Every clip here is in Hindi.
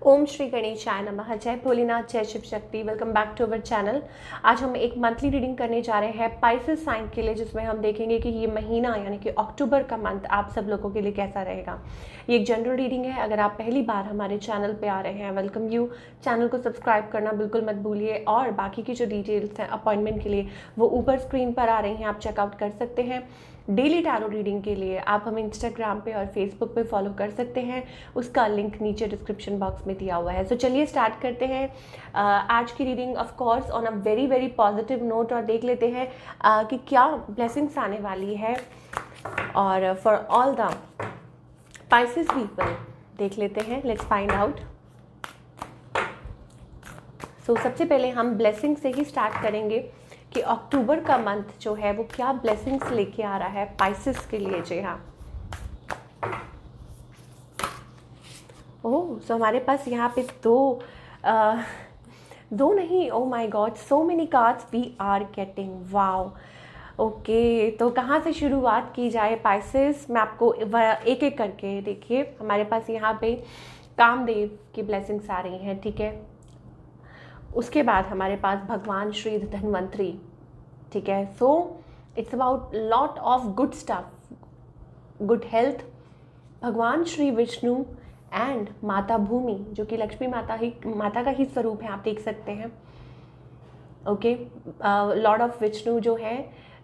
ओम श्री गणेशाय नमः। जय भोलेनाथ, जय Shiv Shakti. Welcome back to our channel. आज हम एक मंथली रीडिंग करने जा रहे हैं पाइसेस साइन के लिए, जिसमें हम देखेंगे कि ये महीना यानी कि अक्टूबर का मंथ आप सब लोगों के लिए कैसा रहेगा। ये एक जनरल रीडिंग है। अगर आप पहली बार हमारे चैनल पे आ रहे हैं, वेलकम यू। चैनल को सब्सक्राइब करना बिल्कुल मत भूलिए और बाकी की जो डिटेल्स हैं अपॉइंटमेंट के लिए वो ऊपर स्क्रीन पर आ रही हैं, आप चेकआउट कर सकते हैं। डेली टैरो रीडिंग के लिए आप हमें इंस्टाग्राम पे और फेसबुक पे फॉलो कर सकते हैं, उसका लिंक नीचे डिस्क्रिप्शन बॉक्स में दिया हुआ है। सो चलिए स्टार्ट करते हैं आज की reading of course on a very very positive note, और देख लेते हैं कि क्या ब्लेसिंग्स आने वाली है और for all the Pisces people. देख लेते हैं, लेट्स फाइंड आउट। सो सबसे पहले हम ब्लेसिंग से ही स्टार्ट करेंगे कि अक्टूबर का मंथ जो है वो क्या ब्लेसिंग्स लेके आ रहा है पाइसेस के लिए। जी हाँ, ओह सो हमारे पास यहाँ पे दो नहीं, oh my God, so many cards we are getting, wow. Okay, तो कहाँ से शुरुआत की जाए पाइसेस, मैं आपको एक एक करके देखिए। हमारे पास यहाँ पे कामदेव की ब्लेसिंग्स आ रही हैं, ठीक है। उसके बाद हमारे पास भगवान श्री धन्वंतरी, ठीक है। So it's about lot of good stuff, good health, भगवान श्री विष्णु एंड माता भूमि, जो कि लक्ष्मी माता का ही स्वरूप है, आप देख सकते हैं। ओके, लॉर्ड ऑफ विष्णु जो है,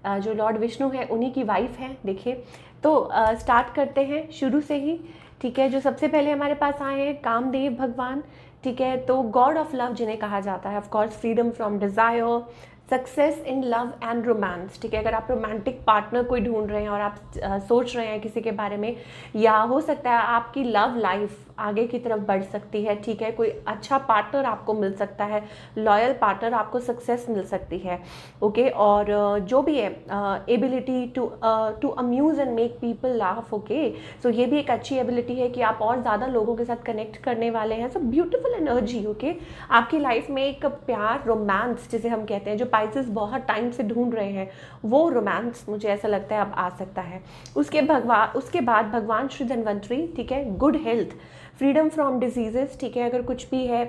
जो लॉर्ड विष्णु है उन्हीं की वाइफ है। देखिए, तो स्टार्ट करते हैं शुरू से ही, ठीक है। जो सबसे पहले हमारे पास आए हैं कामदेव भगवान, ठीक है। तो गॉड ऑफ लव जिन्हें कहा जाता है, of course freedom from Dzire, success in love and romance, ठीक है। अगर आप रोमांटिक पार्टनर कोई ढूंढ रहे हैं और आप सोच रहे हैं किसी के बारे में, या हो सकता है आपकी लव लाइफ आगे की तरफ बढ़ सकती है, ठीक है। कोई अच्छा पार्टनर आपको मिल सकता है, लॉयल पार्टनर, आपको सक्सेस मिल सकती है। ओके, और जो भी है ability to amuse and make people laugh, okay. So ये भी एक अच्छी एबिलिटी है कि आप और ज़्यादा लोगों के साथ कनेक्ट करने वाले हैं। So beautiful energy, okay. आपकी लाइफ में एक प्यार, रोमांस जिसे हम कहते हैं, जो पाइसेस बहुत टाइम से ढूंढ रहे हैं, वो रोमांस मुझे ऐसा लगता है अब आ सकता है। उसके बाद भगवान श्री धन्वंतरी, ठीक है। Good health, freedom from diseases, ठीक है। अगर कुछ भी है,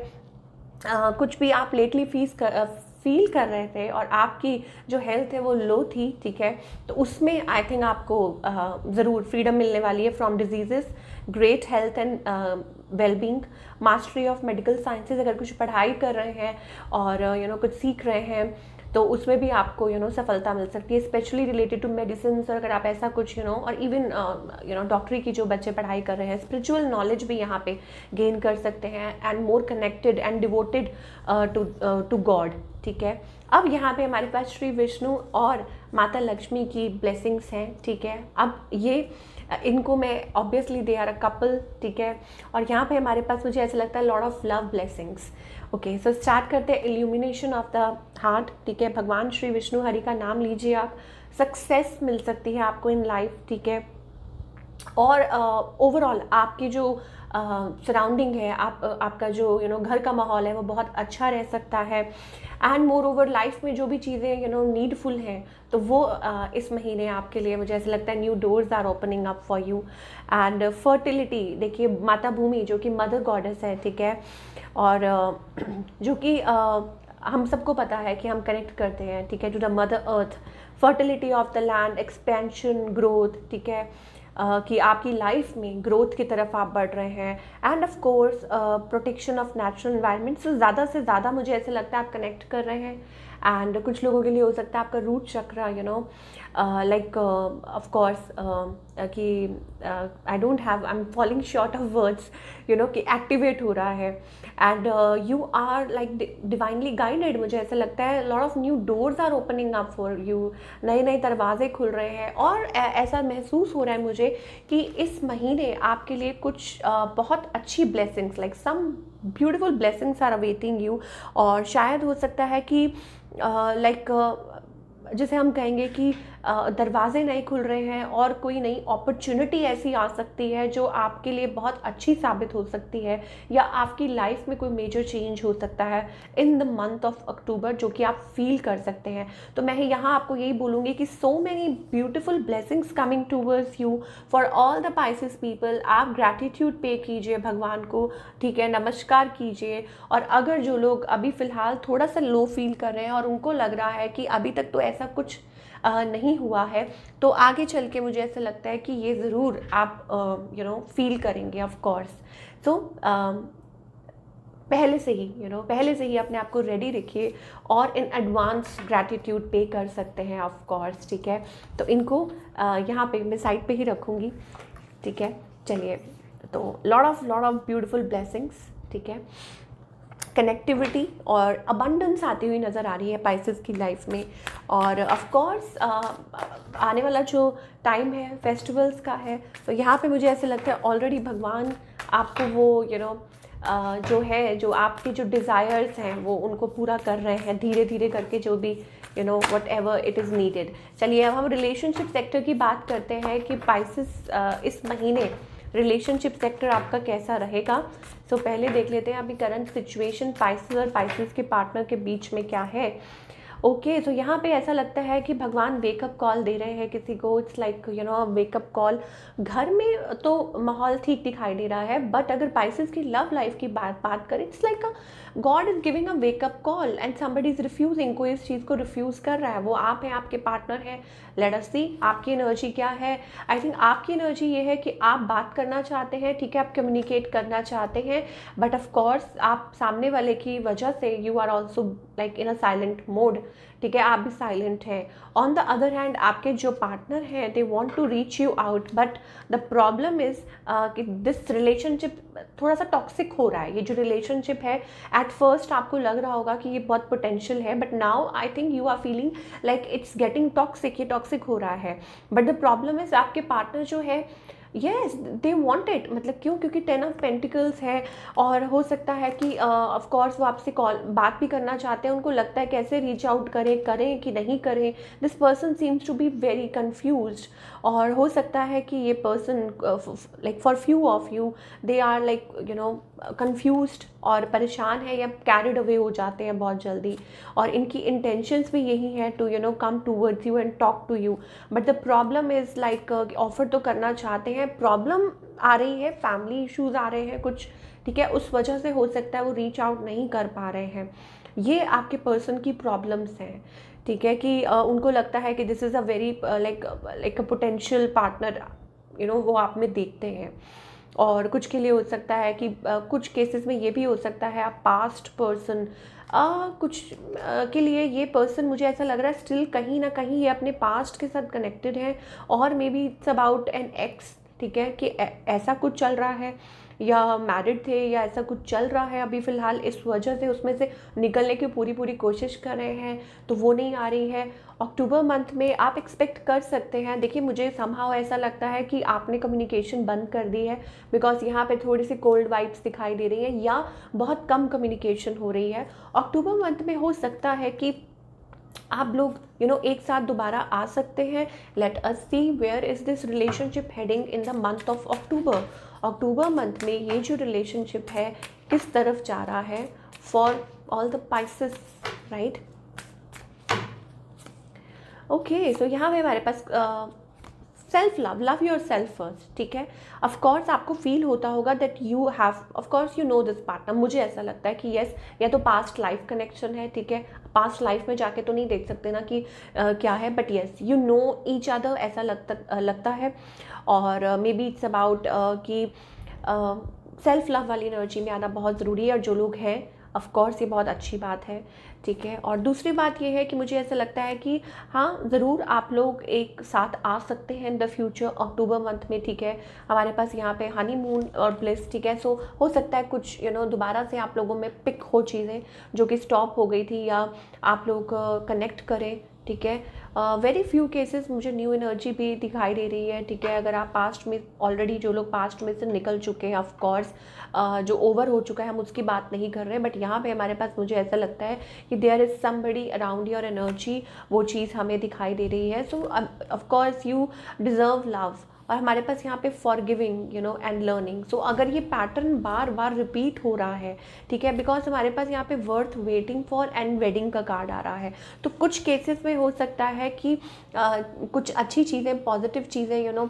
कुछ भी आप लेटली फील कर रहे थे और आपकी जो हेल्थ है वो लो थी, ठीक है, तो उसमें आई थिंक आपको ज़रूर फ्रीडम मिलने वाली है from diseases. Great health and wellbeing, mastery of medical sciences, अगर कुछ पढ़ाई कर रहे हैं और कुछ सीख रहे हैं तो उसमें भी आपको सफलता मिल सकती है, स्पेशली रिलेटेड टू मेडिसिन। और अगर आप ऐसा कुछ और इवन डॉक्टरी की जो बच्चे पढ़ाई कर रहे हैं, स्पिरिचुअल नॉलेज भी यहाँ पे गेन कर सकते हैं and more connected and devoted to God, ठीक है। अब यहाँ पे हमारे पास श्री विष्णु और माता लक्ष्मी की ब्लेसिंग्स हैं, ठीक है। अब ये इनको मैं obviously they are a couple, ठीक है। और यहाँ पे हमारे पास मुझे ऐसा लगता है Lord of love blessings. Okay, so start करते हैं इल्यूमिनेशन ऑफ द हार्ट, ठीक है। भगवान श्री विष्णु हरि का नाम लीजिए आप, सक्सेस मिल सकती है आपको इन लाइफ, ठीक है। और ओवरऑल आपकी जो सराउंडिंग है, आपका जो घर का माहौल है वो बहुत अच्छा रह सकता है। एंड मोर ओवर लाइफ में जो भी चीज़ें नीडफुल हैं, तो वो इस महीने आपके लिए मुझे ऐसा लगता है new doors are opening up for you. And fertility, देखिए माता भूमि जो कि मदर गॉडेस है, ठीक है। और जो कि हम सबको पता है कि हम कनेक्ट करते हैं, ठीक है, to the mother earth. Fertility of the land, expansion, growth, ठीक है, कि आपकी लाइफ में ग्रोथ की तरफ आप बढ़ रहे हैं। And of course protection of natural environment से ज़्यादा मुझे ऐसे लगता है आप कनेक्ट कर रहे हैं। एंड कुछ लोगों के लिए हो सकता है आपका रूट चक्र लाइक ऑफ कोर्स कि I don't have, I am falling short of words, कि एक्टिवेट हो रहा है। And you are like divinely guided, मुझे ऐसा लगता है lot of new doors are opening up for you, नए नए दरवाजे खुल रहे हैं। और ऐसा महसूस हो रहा है मुझे कि इस महीने आपके लिए कुछ बहुत अच्छी blessings, like some beautiful blessings are awaiting you. और शायद हो सकता है कि लाइक जिसे हम कहेंगे कि दरवाजे नए खुल रहे हैं और कोई नई अपॉर्चुनिटी ऐसी आ सकती है जो आपके लिए बहुत अच्छी साबित हो सकती है, या आपकी लाइफ में कोई मेजर चेंज हो सकता है इन द मंथ ऑफ अक्टूबर, जो कि आप फील कर सकते हैं। तो मैं यहाँ आपको यही बोलूँगी कि so many beautiful blessings coming towards you for all the Pisces people. आप ग्रैटिट्यूड पे कीजिए भगवान को, ठीक है, नमस्कार कीजिए। और अगर जो लोग अभी फ़िलहाल थोड़ा सा लो फील कर रहे हैं और उनको लग रहा है कि अभी तक तो ऐसा कुछ नहीं हुआ है, तो आगे चल के मुझे ऐसा लगता है कि ये ज़रूर आप फील करेंगे ऑफ कोर्स। तो पहले से ही अपने आप को रेडी रखिए और इन एडवांस ग्रैटिट्यूड पे कर सकते हैं ऑफ कोर्स, ठीक है। तो इनको यहाँ पे मैं साइड पे ही रखूँगी, ठीक है। चलिए, तो लॉट ऑफ ब्यूटीफुल ब्लेसिंग्स, ठीक है। कनेक्टिविटी और अबंडेंस आती हुई नज़र आ रही है पाइसेस की लाइफ में। और ऑफ कोर्स आने वाला जो टाइम है फेस्टिवल्स का है, तो यहाँ पे मुझे ऐसे लगता है ऑलरेडी भगवान आपको वो जो आपके जो डिज़ायर्स हैं वो उनको पूरा कर रहे हैं धीरे धीरे करके, जो भी what ever it is needed. चलिए, अब हम रिलेशनशिप सेक्टर की बात करते हैं कि पाइसेस इस महीने रिलेशनशिप सेक्टर आपका कैसा रहेगा। सो पहले देख लेते हैं अभी करंट सिचुएशन पाइसेस और पाइसेस के पार्टनर के बीच में क्या है। ओके, तो यहाँ पे ऐसा लगता है कि भगवान वेकअप कॉल दे रहे हैं किसी को। It's like wake up call. घर में तो माहौल ठीक दिखाई दे रहा है, बट अगर पाइसेस की लव लाइफ की बात करें, it's like God is giving a wake up call and somebody is refusing. कोई इस चीज़ को रिफ्यूज़ कर रहा है, वो आप हैं, आपके पार्टनर हैं। लेट अस सी आपकी एनर्जी क्या है। आई थिंक आपकी एनर्जी ये है कि आप बात करना चाहते हैं, ठीक है, आप कम्युनिकेट करना चाहते हैं, बट ऑफ कोर्स आप सामने वाले की वजह से you are also like in a silent mode, ठीक है, आप भी साइलेंट हैं। ऑन द अदर हैंड आपके जो पार्टनर हैं they want to reach you out, but the problem is कि दिस रिलेशनशिप थोड़ा सा टॉक्सिक हो रहा है। ये जो रिलेशनशिप है, एट फर्स्ट आपको लग रहा होगा कि ये बहुत पोटेंशियल है, but now I think you are feeling like it's getting toxic, ये टॉक्सिक हो रहा है। बट द प्रॉब्लम इज़ आपके पार्टनर जो है, येस दे वांट इट, मतलब क्यों, क्योंकि 10 ऑफ पेंटिकल्स है और हो सकता है कि ऑफ कोर्स वो आपसे बात भी करना चाहते हैं। उनको लगता है कैसे रीच आउट करें कि नहीं करें। This person seems to be very confused, और हो सकता है कि ये person like for few of you they are like confused और परेशान है या कैरिड अवे हो जाते हैं बहुत जल्दी, और इनकी इंटेंशंस भी यही है to come towards you and talk to you. But the problem is like offer तो करना चाहते हैं, प्रॉब्लम आ रही है, फैमिली इश्यूज़ आ रहे हैं कुछ, ठीक है, उस वजह से हो सकता है वो रीच आउट नहीं कर पा रहे हैं। ये आपके पर्सन की प्रॉब्लम्स हैं, ठीक है, कि उनको लगता है कि this is a very like a potential partner, वो आप में देखते हैं। और कुछ के लिए हो सकता है कि कुछ केसेस में ये भी हो सकता है आप पास्ट पर्सन, कुछ के लिए ये पर्सन मुझे ऐसा लग रहा है स्टिल कहीं ना कहीं ये अपने पास्ट के साथ कनेक्टेड है, और may be it's about an x, ठीक है, कि ऐसा कुछ चल रहा है, या मैरिड थे या ऐसा कुछ चल रहा है अभी फ़िलहाल, इस वजह से उसमें से निकलने की पूरी कोशिश कर रहे हैं, तो वो नहीं आ रही है। अक्टूबर मंथ में आप एक्सपेक्ट कर सकते हैं। देखिए, मुझे समहाउ ऐसा लगता है कि आपने कम्युनिकेशन बंद कर दी है, बिकॉज यहाँ पे थोड़ी सी कोल्ड वाइब्स दिखाई दे रही हैं, या बहुत कम कम्युनिकेशन हो रही है। अक्टूबर मंथ में हो सकता है कि आप लोग एक साथ दोबारा आ सकते हैं। Let us see where is this relationship heading in the month of October. October month में ये जो रिलेशनशिप है किस तरफ जा रहा है for all the pieces, right. Okay, so यहाँ पे हमारे पास self love yourself first, ठीक है। ऑफ कोर्स आपको फील होता होगा that you have, of course you know this partner. मुझे ऐसा लगता है कि येस, या तो पास्ट लाइफ कनेक्शन है, ठीक है, पास्ट लाइफ में जाके तो नहीं देख सकते ना कि क्या है, but yes you know each other, ऐसा लगता है। और मे बी इट्स अबाउट कि सेल्फ लव वाली एनर्जी में आना बहुत ज़रूरी है, और जो लोग हैं ऑफ कोर्स ये बहुत अच्छी बात है, ठीक है। और दूसरी बात ये है कि मुझे ऐसा लगता है कि हाँ, ज़रूर आप लोग एक साथ आ सकते हैं in the future October month में, ठीक है। हमारे पास यहाँ पे हनीमून और ब्लिस, ठीक है। सो हो सकता है कुछ दोबारा से आप लोगों में पिक हो चीज़ें जो कि स्टॉप हो गई थी, या आप लोग कनेक्ट करें, ठीक है। वेरी फ्यू केसेस मुझे न्यू एनर्जी भी दिखाई दे रही है, ठीक है। अगर आप पास्ट में ऑलरेडी, जो लोग पास्ट में से निकल चुके हैं, ऑफ कोर्स जो ओवर हो चुका है हम उसकी बात नहीं कर रहे हैं, बट यहाँ पे हमारे पास मुझे ऐसा लगता है कि there is somebody around your energy, वो चीज़ हमें दिखाई दे रही है। So of course you deserve love, और हमारे पास यहाँ पे फॉरगिविंग एंड लर्निंग। सो अगर ये पैटर्न बार बार रिपीट हो रहा है, ठीक है, बिकॉज हमारे पास यहाँ पे worth waiting for and wedding का कार्ड आ रहा है, तो कुछ केसेस में हो सकता है कि कुछ अच्छी चीज़ें, पॉजिटिव चीज़ें,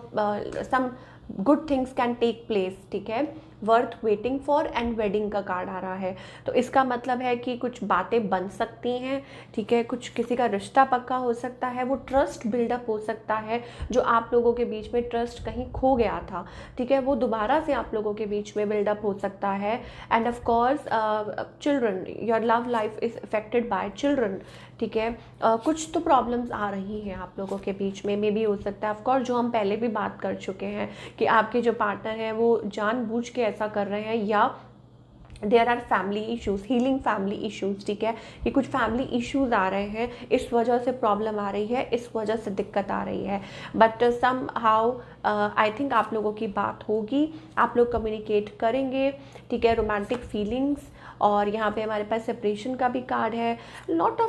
some good things can take place, ठीक है। Worth waiting for and wedding का कार्ड आ रहा है, तो इसका मतलब है कि कुछ बातें बन सकती हैं, ठीक है। कुछ किसी का रिश्ता पक्का हो सकता है, वो ट्रस्ट बिल्डअप हो सकता है, जो आप लोगों के बीच में ट्रस्ट कहीं खो गया था, ठीक है, वो दोबारा से आप लोगों के बीच में बिल्डअप हो सकता है। And of course children, your love life is affected by children, ठीक है। कुछ तो प्रॉब्लम्स आ रही हैं आप लोगों के बीच में, मे भी हो सकता है, ऑफ कोर्स जो हम पहले भी बात कर चुके हैं कि आपके जो पार्टनर हैं वो जानबूझ के ऐसा कर रहे हैं, या there are family issues, healing family issues, ठीक है, कि कुछ फैमिली इश्यूज़ आ रहे हैं, इस वजह से प्रॉब्लम आ रही है, इस वजह से दिक्कत आ रही है, but somehow I think आप लोगों की बात होगी, आप लोग कम्युनिकेट करेंगे, ठीक है। रोमांटिक फीलिंग्स, और यहाँ पे हमारे पास सेपरेशन का भी कार्ड है, लॉट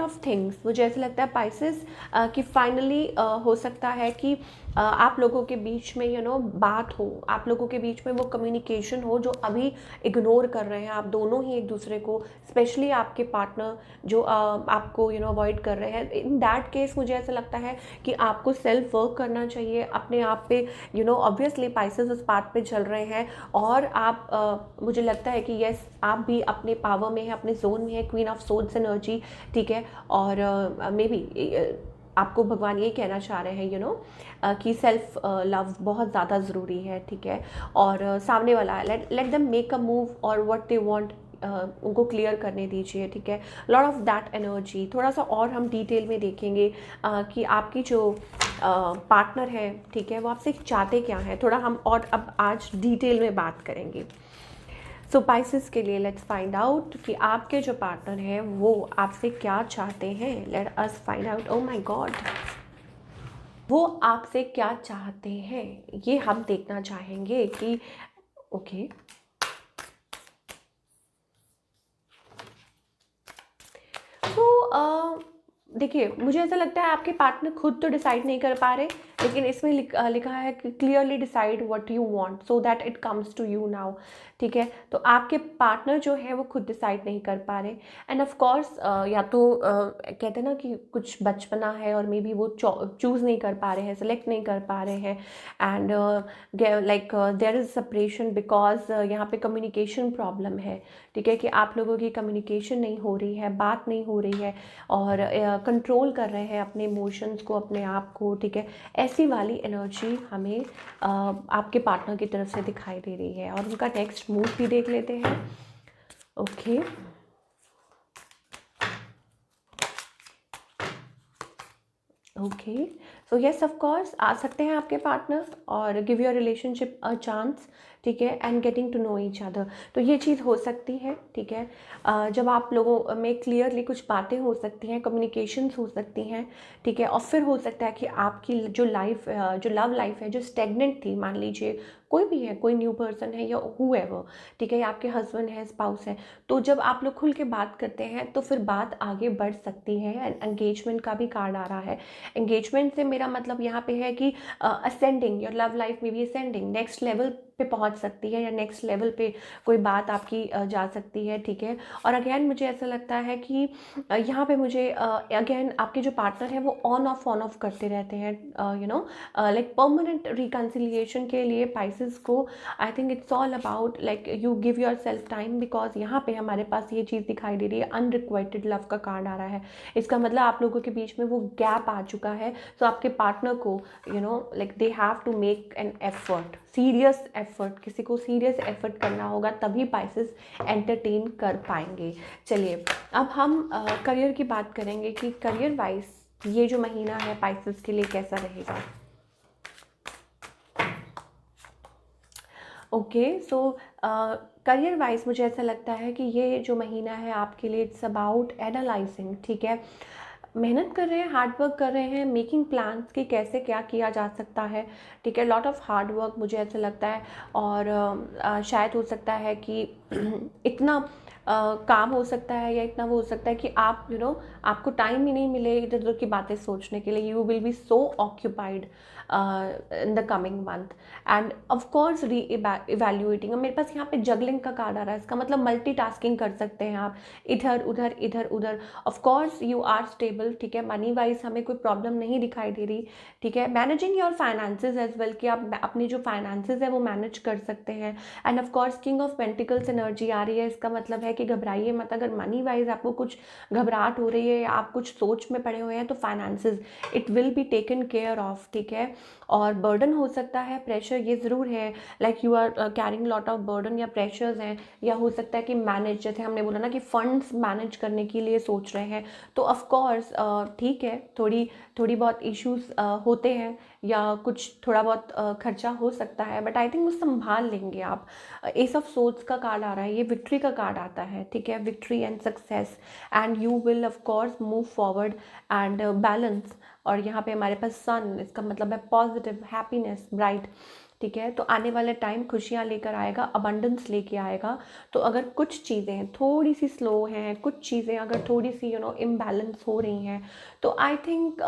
ऑफ थिंग्स। मुझे ऐसा लगता है पाइसेस कि फाइनली हो सकता है कि आप लोगों के बीच में बात हो, आप लोगों के बीच में वो कम्युनिकेशन हो जो अभी इग्नोर कर रहे हैं आप दोनों ही एक दूसरे को, स्पेशली आपके पार्टनर जो आपको अवॉइड कर रहे हैं। इन दैट केस मुझे ऐसा लगता है कि आपको सेल्फ वर्क करना चाहिए अपने आप पे, ऑब्वियसली पाइसेस उस पाथ पे चल रहे हैं, और आप मुझे लगता है कि यस, आप भी अपने पावर में है, अपने जोन में है, क्वीन ऑफ सोर्ड्स एनर्जी, ठीक है। और मे बी आपको भगवान ये कहना चाह रहे हैं कि सेल्फ लव बहुत ज़्यादा ज़रूरी है, ठीक है। और सामने वाला let them make a move, और व्हाट दे वांट उनको क्लियर करने दीजिए, ठीक है। लॉट ऑफ दैट एनर्जी थोड़ा सा और हम डिटेल में देखेंगे कि आपकी जो पार्टनर है, ठीक है, वो आपसे चाहते क्या है, थोड़ा हम और अब आज डिटेल में बात करेंगे। सो पाइसेस के लिए लेट्स फाइंड आउट कि आपके जो पार्टनर हैं वो आपसे क्या चाहते हैं। Let us find out. O my God, वो आपसे क्या चाहते हैं ये हम देखना चाहेंगे कि ओके तो देखिए, मुझे ऐसा लगता है आपके पार्टनर खुद तो डिसाइड नहीं कर पा रहे, लेकिन इसमें लिखा है कि clearly decide what you want so that it comes to you now, ठीक है। तो आपके पार्टनर जो है वो खुद डिसाइड नहीं कर पा रहे, एंड ऑफ कोर्स या तो कहते हैं ना कि कुछ बचपना है, और मे बी वो चूज़ नहीं कर पा रहे हैं, सेलेक्ट नहीं कर पा रहे हैं, and like there is separation because यहाँ पे कम्युनिकेशन प्रॉब्लम है, ठीक है, कि आप लोगों की कम्युनिकेशन नहीं हो रही है, बात नहीं हो रही है, और कंट्रोल कर रहे हैं अपने इमोशंस को, अपने आप को, ठीक है। ऐसी वाली एनर्जी हमें आपके पार्टनर की तरफ से दिखाई दे रही है, और उनका नेक्स्ट मूव भी देख लेते हैं। Okay okay, so yes of course आ सकते हैं आपके पार्टनर और give your relationship a chance, ठीक है, and getting to know each other. तो ये चीज़ हो सकती है, ठीक है। जब आप लोगों में क्लियरली कुछ बातें हो सकती हैं, कम्युनिकेशंस हो सकती हैं, ठीक है, और फिर हो सकता है कि आपकी जो लाइफ, जो लव लाइफ है, जो स्टेगनेंट थी, मान लीजिए कोई भी है, कोई न्यू पर्सन है या हूएवर, ठीक है, या आपके हस्बैंड है, स्पाउस है, तो जब आप लोग खुल के बात करते हैं तो फिर बात आगे बढ़ सकती है। एंड एंगेजमेंट का भी कार्ड आ रहा है। एंगेजमेंट से मेरा मतलब यहाँ पे है कि असेंडिंग, योर लव लाइफ में भी असेंडिंग, नेक्स्ट लेवल पे पहुँच सकती है, या नेक्स्ट लेवल पे कोई बात आपकी जा सकती है, ठीक है। और अगेन मुझे ऐसा लगता है कि यहाँ पे मुझे अगेन आपके जो पार्टनर है वो ऑन ऑफ करते रहते हैं, लाइक परमानेंट रिकन्सिलिएशन के लिए पाइसेस को I think it's all about like you give your self time, because यहाँ पे हमारे पास ये चीज़ दिखाई दे रही है, अनरिक्वाइटेड लव का कार्ड आ रहा है। इसका मतलब आप लोगों के बीच में वो गैप आ चुका है, तो आपके पार्टनर को like they have to make an effort, serious effort, किसी को सीरियस एफर्ट करना होगा, तभी पाइसेस एंटरटेन कर पाएंगे। चलिए अब हम करियर की बात करेंगे कि करियर वाइज ये जो महीना है पाइसेस के लिए कैसा रहेगा। ओके सो करियर वाइज मुझे ऐसा लगता है कि ये जो महीना है आपके लिए इट्स अबाउट एनालाइजिंग, ठीक है। मेहनत कर रहे हैं, हार्ड वर्क कर रहे हैं, मेकिंग प्लान्स कि कैसे क्या किया जा सकता है, ठीक है, लॉट ऑफ हार्ड वर्क मुझे ऐसा लगता है। और शायद हो सकता है कि इतना काम हो सकता है या इतना वो हो सकता है कि आप आपको टाइम ही नहीं मिले इधर उधर की बातें सोचने के लिए। You will be so occupied in the coming month and of course री इवैल्यूएटिंग। मेरे पास यहाँ पे जगलिंग का कार्ड आ रहा है, इसका मतलब मल्टीटास्किंग कर सकते हैं आप, इधर उधर इधर उधर। Of course you are stable, ठीक है, मनी वाइज हमें कोई प्रॉब्लम नहीं दिखाई दे रही, ठीक है। Managing your finances as well, कि आप अपनी जो फाइनेंसेस है वो मैनेज कर सकते हैं। And of course king of pentacles energy आ रही है, इसका मतलब है कि घबराइए मत। अगर मनी वाइज आपको कुछ घबराहट हो रही है या आप कुछ सोच में पड़े हुए हैं तो finances it will be taken care of, ठीक है। और बर्डन हो सकता है, प्रेशर ये ज़रूर है, like you are carrying lot of burden या प्रेशर्स हैं, या हो सकता है कि मैनेज, जैसे हमने बोला ना कि फंड्स मैनेज करने के लिए सोच रहे हैं, तो ऑफ कोर्स ठीक है, थोड़ी बहुत इश्यूज होते हैं या कुछ थोड़ा बहुत खर्चा हो सकता है, बट आई थिंक वो संभाल लेंगे आप। एस ऑफ सोर्ड्स का कार्ड आ रहा है, ये विक्ट्री का कार्ड आता है, ठीक है, victory and success and you will of course move forward and balance. और यहाँ पे हमारे पास सन, इसका मतलब है पॉजिटिव, हैप्पीनेस, ब्राइट, ठीक है। तो आने वाले टाइम खुशियाँ लेकर आएगा, अबंडेंस लेके आएगा। तो अगर कुछ चीज़ें थोड़ी सी स्लो हैं, कुछ चीज़ें अगर थोड़ी सी इम्बैलेंस हो रही हैं, तो I think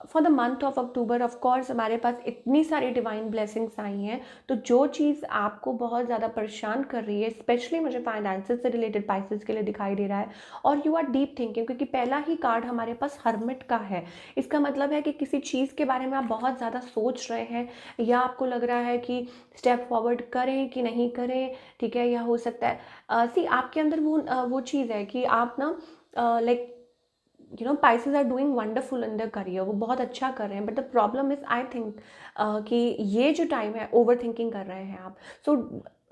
for the month of October of course हमारे पास इतनी सारी डिवाइन ब्लेसिंग्स आई हैं। तो जो चीज़ आपको बहुत ज़्यादा परेशान कर रही है, स्पेशली मुझे फाइनेंसेस से रिलेटेड पाइसेस के लिए दिखाई दे रहा है, और यू आर डीप थिंकिंग, क्योंकि पहला ही कार्ड हमारे पास हर्मिट का है। इसका मतलब है कि किसी चीज़ के बारे में आप बहुत ज़्यादा सोच रहे हैं, या आपको लग रहा है कि स्टेप फॉरवर्ड करें कि नहीं करें, ठीक है। या हो सकता है सी आपके अंदर वो चीज़ है कि आप ना like Pisces are doing wonderful in the career, वो बहुत अच्छा कर रहे हैं, but the problem is I think कि ये जो टाइम है ओवर थिंकिंग कर रहे हैं आप। So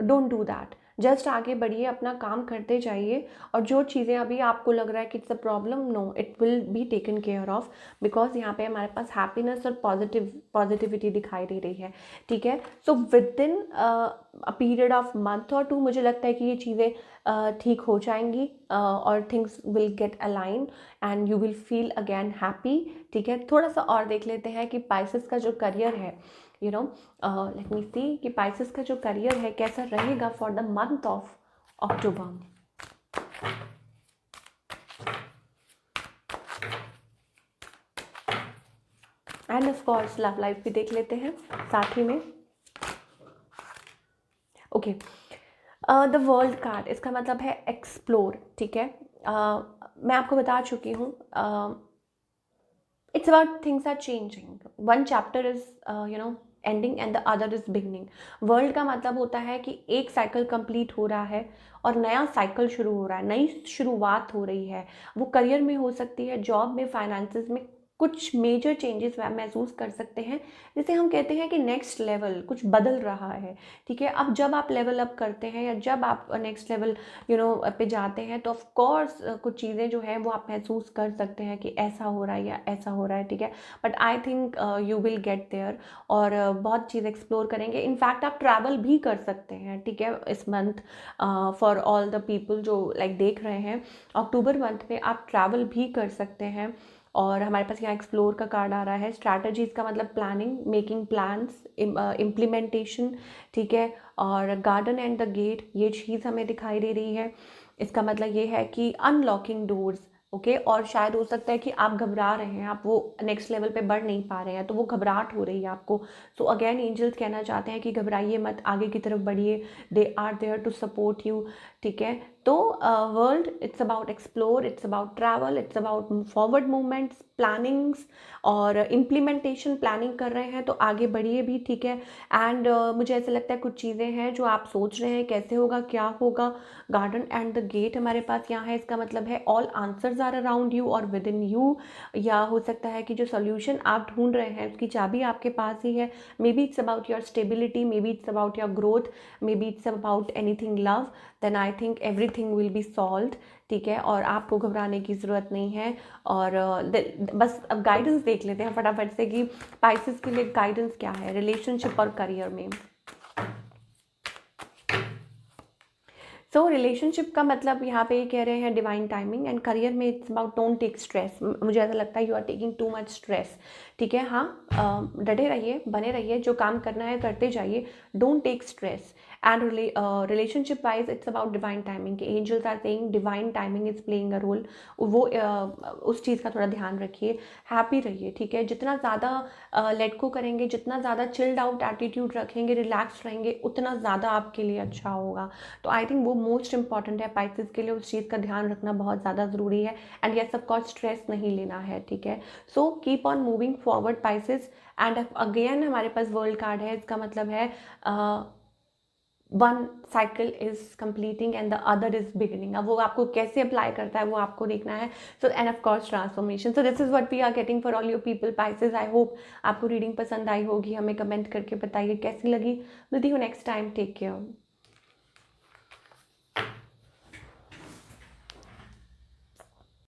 don't do that, just आगे बढ़िए, अपना काम करते जाइए, और जो चीज़ें अभी आपको लग रहा है कि it's a problem, no, it will be taken care of, because यहाँ पे हमारे पास हैप्पीनेस और पॉजिटिविटी दिखाई दे रही है, ठीक है। So with in a period of month और 2 मुझे लगता है कि ये चीज़ें ठीक हो जाएंगी, और things will get align and you will feel again happy, ठीक है। थोड़ा सा और देख लेते हैं कि पाइसेस का जो करियर है, लेट मी सी कि पाइसेस का जो करियर है कैसा रहेगा for the month of October. And of course love life भी देख लेते हैं साथ ही में। ओके, द वर्ल्ड कार्ड, इसका मतलब है एक्सप्लोर, ठीक है। मैं आपको बता चुकी हूँ, it's about things are changing, one chapter is ending and the other is beginning। World का मतलब होता है कि एक साइकिल कंप्लीट हो रहा है और नया साइकिल शुरू हो रहा है, नई शुरुआत हो रही है। वो करियर में हो सकती है, जॉब में, फाइनेंसेस में कुछ मेजर चेंजेस महसूस कर सकते हैं, जिसे हम कहते हैं कि नेक्स्ट लेवल कुछ बदल रहा है, ठीक है। अब जब आप लेवल अप करते हैं या जब आप नेक्स्ट लेवल पे जाते हैं, तो ऑफ कोर्स कुछ चीज़ें जो है वो आप महसूस कर सकते हैं कि ऐसा हो रहा है या ऐसा हो रहा है, ठीक है। But I think you will get there, और बहुत चीज़ एक्सप्लोर करेंगे। इनफैक्ट आप ट्रैवल भी कर सकते हैं, ठीक है, इस month for all the people जो लाइक देख रहे हैं, अक्टूबर मंथ में आप ट्रैवल भी कर सकते हैं। और हमारे पास यहाँ एक्सप्लोर का कार्ड आ रहा है, स्ट्रैटेजीज का मतलब प्लानिंग, मेकिंग प्लान्स, इम्प्लीमेंटेशन, ठीक है। और गार्डन एंड द गेट, ये चीज़ हमें दिखाई दे रही है। इसका मतलब ये है कि अनलॉकिंग डोर्स, ओके। और शायद हो सकता है कि आप घबरा रहे हैं, आप वो नेक्स्ट लेवल पे बढ़ नहीं पा रहे हैं, तो वो घबराहट हो रही है आपको। सो अगेन एंजल्स कहना चाहते हैं कि घबराइए मत, आगे की तरफ बढ़िए, they are there to support you, ठीक है। तो world, it's about explore, it's about travel, it's about forward movements, plannings और इम्प्लीमेंटेशन। प्लानिंग कर रहे हैं तो आगे बढ़िए भी, ठीक है। एंड मुझे ऐसा लगता है कुछ चीज़ें हैं जो आप सोच रहे हैं कैसे होगा, क्या होगा। गार्डन एंड द गेट हमारे पास यहाँ है, इसका मतलब है all answers are around you और विद इन यू, या हो सकता है कि जो सोल्यूशन आप ढूंढ रहे हैं उसकी चाबी आपके पास ही है। Maybe it's about your stability, maybe it's about your growth, maybe it's about anything love, then I think everything will be solved, ठीक है। और आपको घबराने की ज़रूरत नहीं है। और बस अब गाइडेंस देख लेते हैं फटाफट से कि पाइसेस के लिए गाइडेंस क्या है रिलेशनशिप और करियर में। सो रिलेशनशिप का मतलब यहाँ पे ये कह रहे हैं डिवाइन टाइमिंग, एंड करियर में it's about don't take stress. मुझे ऐसा लगता है you are taking too much stress, ठीक है। हाँ, डटे रहिए, बने रहिए, जो काम करना है करते जाइए, don't take stress. And relationship wise it's about divine timing, के angels are saying divine timing is playing a role. वो उस चीज़ का थोड़ा ध्यान रखिए, हैप्पी रहिए, ठीक है। जितना ज़्यादा लेट गो करेंगे, जितना ज़्यादा चिल्ड आउट एटीट्यूड रखेंगे, रिलैक्स रहेंगे, उतना ज़्यादा आपके लिए अच्छा होगा। तो आई थिंक वो मोस्ट इंपॉर्टेंट है पाइसेस के लिए, उस चीज़ का ध्यान रखना बहुत ज़्यादा ज़रूरी है। And yes of course stress नहीं लेना है, ठीक है। So keep on moving forward Pisces. And again हमारे पास वर्ल्ड कार्ड है, इसका मतलब है one cycle is completing and the other is beginning. अब वो आपको कैसे अप्लाई करता है वो आपको देखना है। So and of course transformation. So this is what we are getting for all your people Pisces. I hope आपको रीडिंग पसंद आई होगी, हमें कमेंट करके बताइए कैसी लगी। मिलती हूँ नेक्स्ट टाइम, टेक केयर।